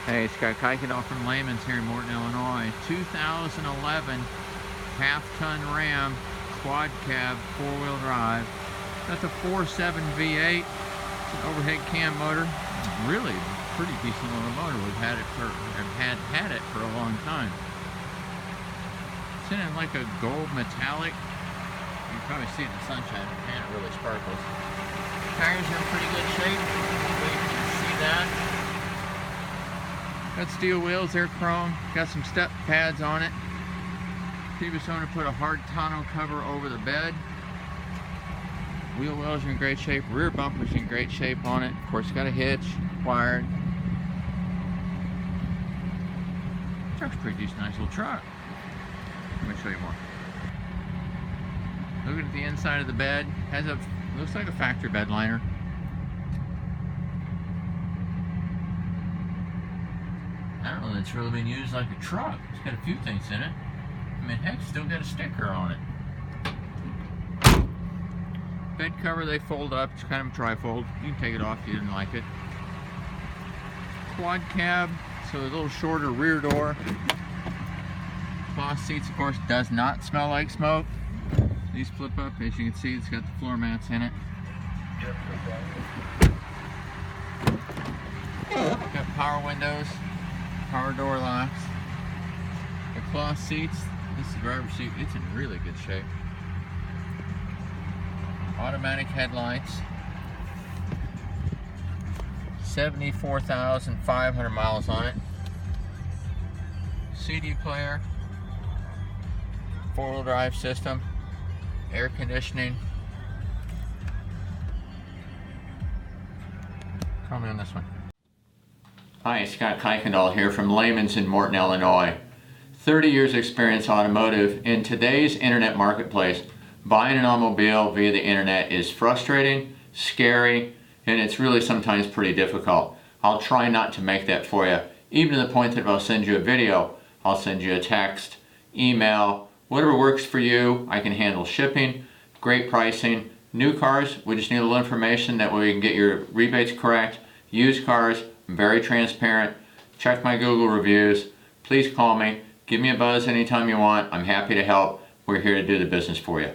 Hey, it's Kuykendall from Layman's here in Morton, Illinois. 2011 half-ton Ram quad cab four-wheel drive. That's a 4.7 V8. It's an overhead cam motor. Really pretty decent little motor. We've had it for a long time. It's in like a gold metallic. You can probably see it in the sunshine. The paint really sparkles. Tires are in pretty good shape. Hopefully you can see that. Got steel wheels, they're chrome. Got some step pads on it. Previous owner put a hard tonneau cover over the bed. Wheel wells are in great shape. Rear bumper's in great shape on it. Of course, it's got a hitch, wired. Truck's a pretty decent, nice little truck. Let me show you more. Looking at the inside of the bed, looks like a factory bed liner. I don't know that it's really been used like a truck. It's got a few things in it. I mean, heck, still got a sticker on it. Bed cover, they fold up. It's kind of a tri-fold. You can take it off if you didn't like it. Quad cab, so a little shorter rear door. Cloth seats, of course, does not smell like smoke. These flip up, as you can see, it's got the floor mats in it. Got power windows. Power door locks. The cloth seats. This is the driver's seat. It's in really good shape. Automatic headlights. 74,500 miles on it. CD player. Four-wheel drive system. Air conditioning. Call me on this one. Hi, Scott Kuykendall here from Layman's in Morton, Illinois. 30 years experience automotive. In today's internet marketplace, buying an automobile via the internet is frustrating, scary, and it's really sometimes pretty difficult. I'll try not to make that for you, even to the point that if I'll send you a video, I'll send you a text, email, whatever works for you. I can handle shipping, great pricing. New cars, we just need a little information that way we can get your rebates correct. Used cars, I'm very transparent. Check my Google reviews. Please call me. Give me a buzz anytime you want. I'm happy to help. We're here to do the business for you.